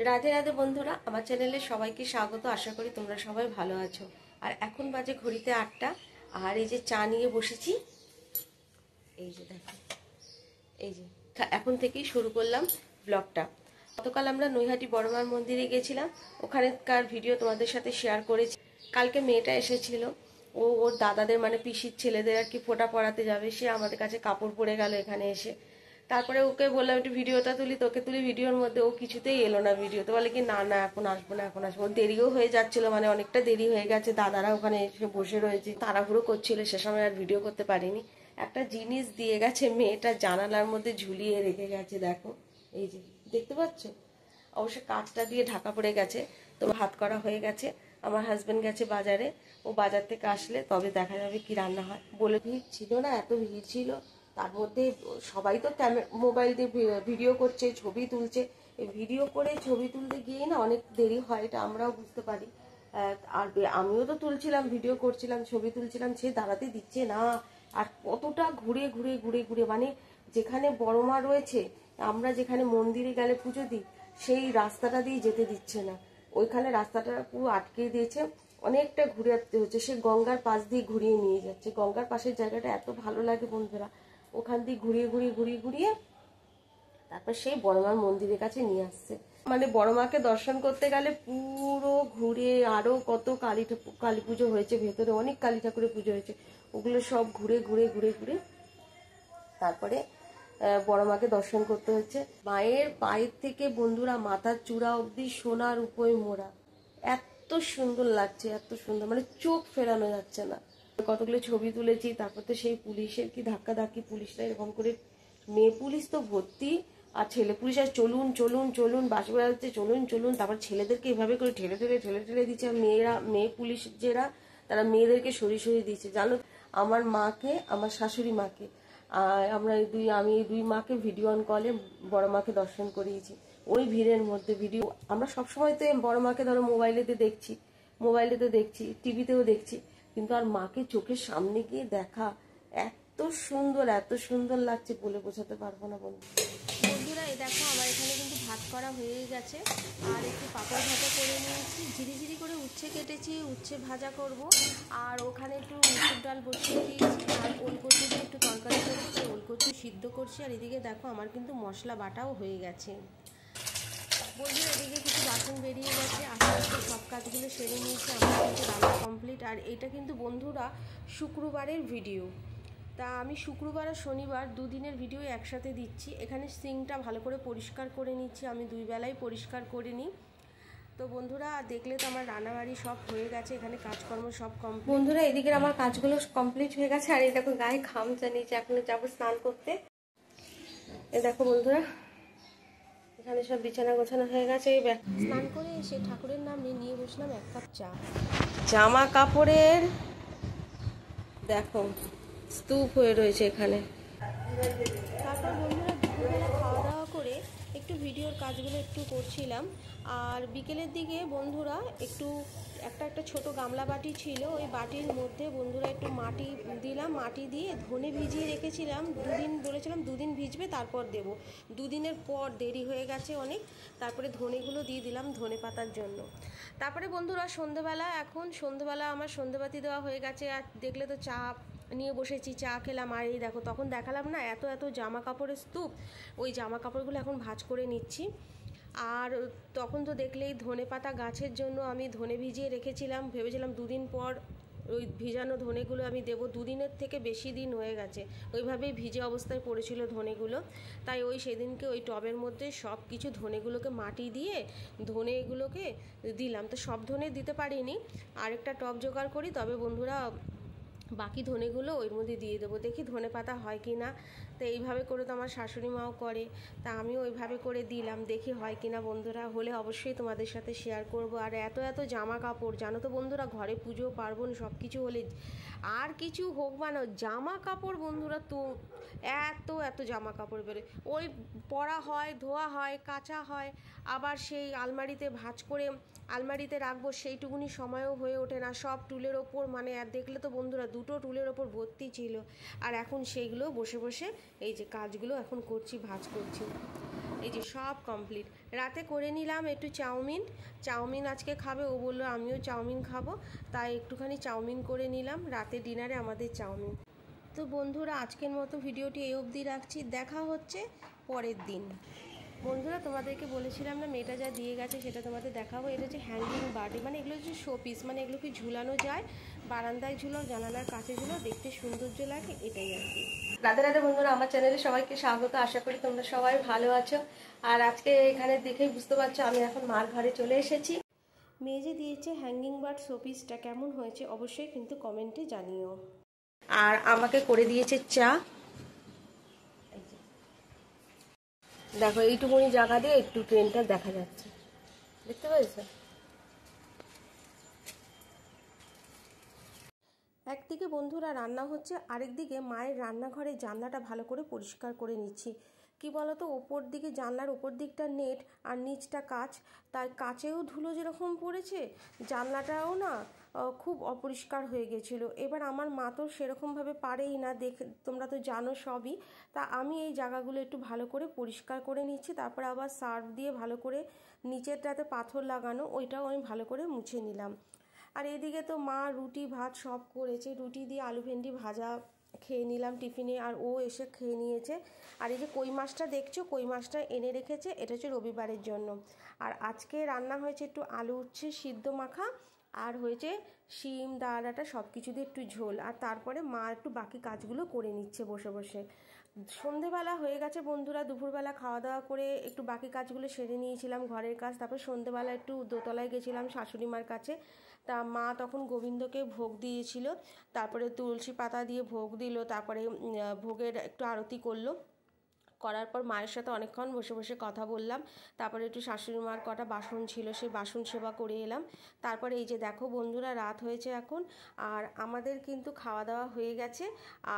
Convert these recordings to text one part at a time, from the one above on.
রাধে রাধে বন্ধুরা, আমার চ্যানেলে সবাইকে স্বাগত। আশা করি তোমরা সবাই ভালো আছো। আর এখন বাজে ঘড়িতে 8টা। আর এই যে চা নিয়ে বসেছি, এই যে দেখো, এই যে এখন থেকেই শুরু করলাম ব্লগটা। গতকাল আমরা নৈহাটি বড়মার মন্দিরে গেছিলাম, ওখানকার ভিডিও তোমাদের সাথে শেয়ার করেছি। কালকে মেয়েটা এসেছিল, ওর দাদাদের মানে পিসির ছেলেদের আর কি ফোঁটা পড়াতে যাবে। সে আমাদের কাছে কাপড় পরে গেল এখানে এসে। তারপরে ওকে বললাম একটু ভিডিওটা তুলি, তোকে তুলি ভিডিওর মধ্যে। ও কিছুতেই এলো না ভিডিওতে, বলে কি না না এখন আসবো না, এখন আসবো। দেরিও হয়ে যাচ্ছিল, মানে অনেকটা দেরি হয়ে গেছে। দাদারা ওখানে এসে বসে রয়েছে, তাড়াহুড়ো করছিল, সে সময় আর ভিডিও করতে পারিনি। একটা জিনিস দিয়ে গেছে মেয়েটা, জানালার মধ্যে ঝুলিয়ে রেখে গেছে, দেখো এই যে দেখতে পাচ্ছ। অবশ্য কাঁচটা দিয়ে ঢাকা পড়ে গেছে। তো ভাত করা হয়ে গেছে, আমার হাজবেন্ড গেছে বাজারে। ও বাজার থেকে আসলে তবে দেখা যাবে কি রান্না হয়। বলে ভিড় ছিল না, এত ভিড় ছিল। তার মধ্যে সবাই তো মোবাইল দিয়ে ভিডিও করছে, ছবি তুলছে। এই ভিডিও করে ছবি তুলতে গিয়ে না অনেক দেরি হয়, এটা আমরাও বুঝতে পারি। আর আমিও তো তুলছিলাম, ভিডিও করছিলাম, ছবি তুলছিলাম, সে দাঁড়াতে দিচ্ছে না। আর কতটা ঘুরে ঘুরে ঘুরে ঘুরে, মানে যেখানে বড় মা রয়েছে, আমরা যেখানে মন্দিরে গেলে পুজো দিই, সেই রাস্তাটা দিয়ে যেতে দিচ্ছে না। ওইখানে রাস্তাটা পুরো আটকে দিয়েছে, অনেকটা ঘুরে আসতে হচ্ছে। সে গঙ্গার পাশ দিয়ে ঘুরিয়ে নিয়ে যাচ্ছে। গঙ্গার পাশের জায়গাটা এত ভালো লাগে বন্ধুরা, ওখান দিয়ে ঘুরিয়ে ঘুরিয়ে ঘুরিয়ে ঘুরিয়ে তারপর সেই বড়মার মন্দিরের কাছে নিয়ে আসছে। মানে বড়মাকে দর্শন করতে গেলে পুরো ঘুরে, আরো কত কালী পুজো হয়েছে ভেতরে, অনেক কালী ঠাকুরের পুজো হয়েছে, ওগুলো সব ঘুরে ঘুরে ঘুরে ঘুরে তারপরে বড়মাকে দর্শন করতে হচ্ছে। মায়ের পায়ের থেকে বন্ধুরা মাথার চূড়া অবধি সোনার উপরে মোড়া, এত সুন্দর লাগছে, এত সুন্দর, মানে চোখ ফেরানো যাচ্ছে না। কতগুলো ছবি তুলেছি। তারপর তো সেই পুলিশের কি ধাক্কা ধাক্কি, পুলিশরা এরকম করে, মেয়ে পুলিশ তো ভর্তি আর ছেলে পুলিশ, আর চলুন চলুন চলুন বাস বেড়াচ্ছে, চলুন চলুন। তারপর ছেলেদেরকে এভাবে করে ঠেলে ঠেলে ঠেলে ঠেলে দিচ্ছে। মেয়ে পুলিশ যারা, তারা মেয়েদেরকে সরিয়ে সরিয়ে দিচ্ছে। জানো, আমার মাকে, আমার শাশুড়ি মাকে, আমি এই দুই মাকে ভিডিও অন কলে বড় মাকে দর্শন করিয়েছি। ওই ভিড়ের মধ্যে ভিডিও, আমরা সবসময় তো বড় মাকে ধরো মোবাইলেতে দেখছি, টিভিতেও দেখছি, কিন্তু আর মাকে চোখের সামনে গিয়ে দেখা এত সুন্দর লাগছে, বলে বোঝাতে পারবো না বন্ধুরা। এই দেখো আমার এখানে কিন্তু ভাত করা হয়ে গেছে, আর একটু পাপড় ভাজা করে নিয়েছি, ঝিরিঝিরি করে উচ্ছে কেটেছি, উচ্ছে ভাজা করব। আর ওখানে একটু মুসুর ডাল বসিয়ে দিয়েছি, আর ওলকচু দিয়ে একটু তরকারি করছি, ওলকচু সিদ্ধ করছি। আর এদিকে দেখো আমার কিন্তু মশলা বাটাও হয়ে গেছে বন্ধুরা। এদিকে কিছু বাসন বেরিয়ে গেছে, আস্তে আস্তে সব কাজগুলো সেরে নিয়েছি, আমার কিন্তু রান্না কমপ্লিট। আর এটা কিন্তু বন্ধুরা শুক্রবারের ভিডিও। তা আমি শুক্রবার আর শনিবার দুদিনের ভিডিও একসাথে দিচ্ছি। এখানে সিঙ্কটা ভালো করে পরিষ্কার করে নিচ্ছি, আমি দুই বেলায় পরিষ্কার করে নিই। তো বন্ধুরা দেখলে তো আমার রান্নাবাড়ি সব হয়ে গেছে, এখানে কাজকর্ম সব কমপ্লিট। বন্ধুরা এদিকে আমার কাজগুলো কমপ্লিট হয়ে গেছে, আর এই দেখো গায়ে খামচা নিয়েছে, এখন যাবো স্নান করতে। এই দেখো বন্ধুরা, এখানে সব বিছানা গোছানো হয়ে গেছে। এই স্নান করে এসে ঠাকুরের নাম নিয়ে বসলাম এক কাপ চা। জামা কাপড়ের দেখো স্তূপ হয়ে রয়েছে এখানে। তারপর বন্ধুরা দুপুরবেলা খাওয়া দাওয়া করে একটু ভিডিওর কাজগুলো একটু করছিলাম। আর বিকেলের দিকে বন্ধুরা একটা ছোট গামলা বাটি ছিল, ওই বাটির মধ্যে বন্ধুরা একটু মাটি দিলাম, মাটি দিয়ে ধনে ভিজিয়ে রেখেছিলাম। বলেছিলাম দুদিন ভিজবে তারপর দেব। দুদিনের পর দেরি হয়ে গেছে অনেক, তারপরে ধনেগুলো দিয়ে দিলাম ধনে পাতার জন্য। তারপরে বন্ধুরা এখন সন্ধ্যেবেলা আমার সন্ধ্যেবাতি দেওয়া হয়ে গেছে। আর দেখলে তো চা নিয়ে বসেছি, চা খেলাম। আর এই দেখো তখন দেখালাম না এত জামা কাপড়ের স্তূপ, ওই জামা কাপড়গুলো এখন ভাঁজ করে নিচ্ছি। আর তখন তো দেখলেই ধনে পাতা গাছের জন্য আমি ধনে ভিজিয়ে রেখেছিলাম, ভেবেছিলাম দুদিন পর ওই ভিজানো ধনেগুলো আমি দেবো। দুদিনের থেকে বেশি দিন হয়ে গেছে, ওইভাবেই ভিজে অবস্থায় পড়েছিল ধনেগুলো। তাই সেদিনকে ওই টবের মধ্যে সব কিছু ধনেগুলোকে মাটি দিয়ে ধনেগুলোকে দিলাম। তো সব ধনে দিতে পারিনি, আরেকটা টব জোগাড় করি, তবে বন্ধুরা বাকি ধনেগুলো ওর মধ্যে দিয়ে দেবো। দেখি ধনে পাতা হয় কি না। তো এইভাবে করে তো আমার শাশুড়ি মাও করে, তা আমিও ওইভাবে করে দিলাম, দেখি হয় কি না বন্ধুরা। হলে অবশ্যই তোমাদের সাথে শেয়ার করব। আর এত জামা কাপড়, জানো তো বন্ধুরা, ঘরে পুজো পার্বণ সব কিছু হলে আর কিছু হোক বা না, জামা কাপড় বন্ধুরা তো এত জামা কাপড় বেরোয়। ওই পরা হয়, ধোয়া হয়, কাচা হয়, আবার সেই আলমারিতে ভাঁজ করে আলমারিতে রাখবো, সেইটুকুনি সময়ও হয়ে ওঠে না। সব টুলের ওপর, মানে আর দেখলে তো বন্ধুরা দুটো টুলের ওপর ভর্তি ছিল। আর এখন সেইগুলো বসে বসে এই যে কাজগুলো এখন করছি, ভাঁজ করছি। এই যে সব কমপ্লিট। রাতে করে নিলাম একটু চাউমিন আজকে খাবে, ও বললো আমিও চাউমিন খাবো, তাই একটুখানি চাউমিন করে নিলাম। রাতে ডিনারে আমাদের চাউমিন। তো বন্ধুরা আজকের মতো ভিডিওটি এই অবধি রাখছি, দেখা হচ্ছে পরের দিন। বন্ধুরা তোমাদেরকে বলেছিলাম না মেয়েটা যা দিয়ে গেছে সেটা তোমাদের দেখাবো। এটা হচ্ছে হ্যাঙ্গিং বার্ডি, মানে এগুলো হচ্ছে শো পিস, মানে এগুলো কি ঝুলানো যায়, বারান্দায় ঝুলো, জানালার কাছে ঝুলো, দেখতে সৌন্দর্য লাগে, এটাই আর কি। রাধে রাধে বন্ধুরা, আমার চ্যানেলে সবাইকে স্বাগত। আশা করি তোমরা সবাই ভালো আছো। আর আজকে এখানে দেখেই বুঝতে পারছো আমি এখন মার ঘরে চলে এসেছি। মেয়ে যে দিয়েছে হ্যাঙ্গিং বার্ড শো পিসটা কেমন হয়েছে অবশ্যই কিন্তু কমেন্টে জানিও। আর আমাকে করে দিয়েছে চা। দেখো এইটুকুনি জায়গা দিয়ে একটু ট্রেনটা দেখা যাচ্ছে, দেখতে পাচ্ছ। একদিকে বন্ধুরা রান্না হচ্ছে, আরেকদিকে মায়ের রান্নাঘরে জানলাটা ভালো করে পরিষ্কার করে নিচ্ছি। কি বলতো, ওপর দিকে জানলার ওপর দিকটা নেট আর নিচটা কাচ, তাই কাচেও ধুলো যেরকম পড়েছে, জানলাটাও না খুব অপরিষ্কার হয়ে গেছিলো। এবার আমার মা তো সেরকমভাবে পারেই না, দেখে তোমরা তো জানো সবই। তা আমি এই জায়গাগুলো একটু ভালো করে পরিষ্কার করে নিচ্ছি, তারপর আবার সার্ফ দিয়ে ভালো করে নিচেরটাতে পাথর লাগানো, ওইটাও আমি ভালো করে মুছে নিলাম। আর এদিকে তো মা রুটি ভাত সব করেছে, রুটি দিয়ে আলু ভেন্ডি ভাজা খেয়ে নিলাম টিফিনে, আর ও এসে খেয়ে নিয়েছে। আর এই যে কই মাছটা দেখছো, কই মাছটা এনে রেখেছে, এটা হচ্ছে রবিবারের জন্য। আর আজকে রান্না হয়েছে একটু আলু উচ্ছে সিদ্ধ মাখা, আর হয়েছে শিম ডাঁটা সব কিছু দিয়ে একটু ঝোল। আর তারপরে মা একটু বাকি কাজগুলো করে নিচ্ছে বসে বসে। সন্ধেবেলা হয়ে গেছে বন্ধুরা, দুপুরবেলা খাওয়া দাওয়া করে একটু বাকি কাজগুলো সেরে নিয়েছিলাম, ঘরের কাজ। তারপর সন্ধেবেলা একটু দোতলায় গেছিলাম শাশুড়ি মার কাছে। তা মা তখন গোবিন্দকে ভোগ দিয়েছিল, তারপরে তুলসী পাতা দিয়ে ভোগ দিল, তারপরে ভোগের একটু আরতি করলো। করার পর মায়ের সাথে অনেকক্ষণ বসে বসে কথা বললাম। তারপরে একটু শাশুড়ি মার কটা বাসন ছিল, সেই বাসন সেবা করে এলাম। তারপরে এই যে দেখো বন্ধুরা রাত হয়েছে এখন, আর আমাদের কিন্তু খাওয়া দাওয়া হয়ে গেছে।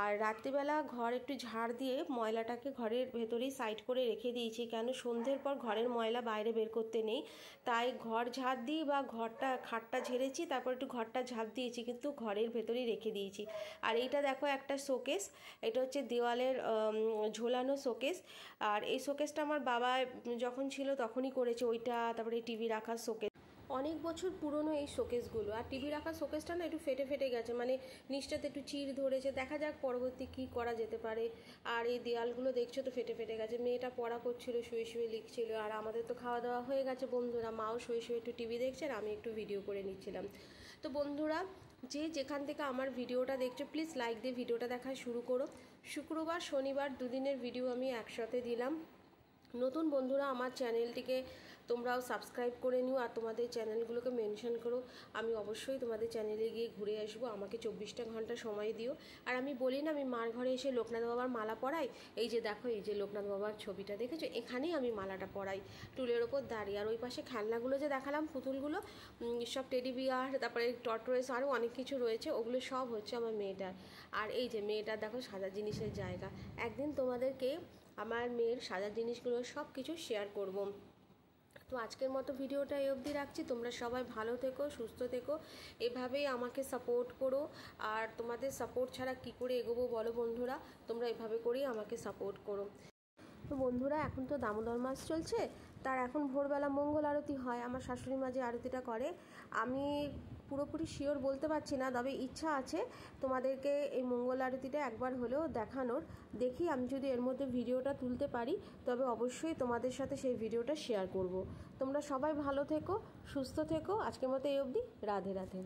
আর রাত্রিবেলা ঘর একটু ঝাড় দিয়ে ময়লাটাকে ঘরের ভেতরেই সাইড করে রেখে দিয়েছি, কেন সন্ধ্যের পর ঘরের ময়লা বাইরে বের করতে নেই। তাই ঘর ঝাড় দিই বা খাটটা ঝেড়েছি, তারপর একটু ঘরটা ঝাড় দিয়েছি, কিন্তু ঘরের ভেতরেই রেখে দিয়েছি। আর এইটা দেখো একটা শোকেস, এটা হচ্ছে দেওয়ালের ঝোলানো শোকেস। আর এই শোকেসটা আমার বাবা যখন ছিল তখনই করেছে, ওইটা। তারপরে টিভি রাখার শোকেস, অনেক বছর পুরনো এই শোকেসগুলো। আর টিভি রাখার শোকেসটা না একটু ফেটে ফেটে গেছে, মানে নিচটাতে একটু চিড় ধরেছে, দেখা যাক পরবর্তী কি করা যেতে পারে। আর এই দেয়ালগুলো দেখছো তো ফেটে ফেটে গেছে। মেয়েটা পড়া করছিল, শুয়ে শুয়ে লিখছিল। আর আমাদের তো খাওয়া দাওয়া হয়ে গেছে বন্ধুরা, মাও শুয়ে শুয়ে একটু টিভি দেখছে, আর আমি একটু ভিডিও করে নিচ্ছিলাম। তো বন্ধুরা যে যেখান থেকে আমার ভিডিওটা দেখছো প্লিজ লাইক দিয়ে ভিডিওটা দেখা শুরু করো। শুক্রবার শনিবার দুদিনের ভিডিও আমি একসাথে দিলাম। নতুন বন্ধুরা আমার চ্যানেলটিকে তোমরাও সাবস্ক্রাইব করে নিও, আর তোমাদের চ্যানেলগুলোকে মেনশন করো। আমি অবশ্যই তোমাদের চ্যানেলে গিয়ে ঘুরে আসবো, আমাকে 24টা ঘন্টা সময় দিও। আর আমি বলি না আমি মার ঘরে এসে লোকনাথ বাবার মালা পরাই, এই যে দেখো এই যে লোকনাথ বাবার ছবিটা দেখেছো, এখানেই আমি মালাটা পরাই, টুলের ওপর দাঁড়িয়ে। আর ওই পাশে খেলনাগুলো যে দেখালাম পুতুলগুলো, সব টেডি বিয়ার, তারপরে টর্টয়েস, আরও অনেক কিছু রয়েছে, ওগুলো সব হচ্ছে আমার মেয়েটার। আর এই যে মেয়েটার দেখো সাদা জিনিসের জায়গা, একদিন তোমাদেরকে আমার মেয়ের সাজার জিনিসগুলো সব কিছু শেয়ার করব। তো আজকের মতো ভিডিওটা এই অবধি রাখছি। তোমরা সবাই ভালো থেকো, সুস্থ থেকো, এভাবেই আমাকে সাপোর্ট করো। আর তোমাদের সাপোর্ট ছাড়া কি করে এগোবো বলো বন্ধুরা, তোমরা এভাবে করেই আমাকে সাপোর্ট করো। তো বন্ধুরা এখন তো দামোদর মাস চলছে, তার এখন ভোরবেলা মঙ্গল আরতি হয়, আমার শাশুড়ি মা যে আরতিটা করে। আমি পুরোপুরি শিওর বলতে পারছি না, তবে ইচ্ছা আছে তোমাদেরকে এই মঙ্গল আরতিটা একবার হলেও দেখানোর। দেখি আমি যদি এর মধ্যে ভিডিওটা তুলতে পারি, তবে অবশ্যই তোমাদের সাথে সেই ভিডিওটা শেয়ার করব। তোমরা সবাই ভালো থেকো, সুস্থ থেকো। আজকের মতো এই অবধি, রাধে রাধে।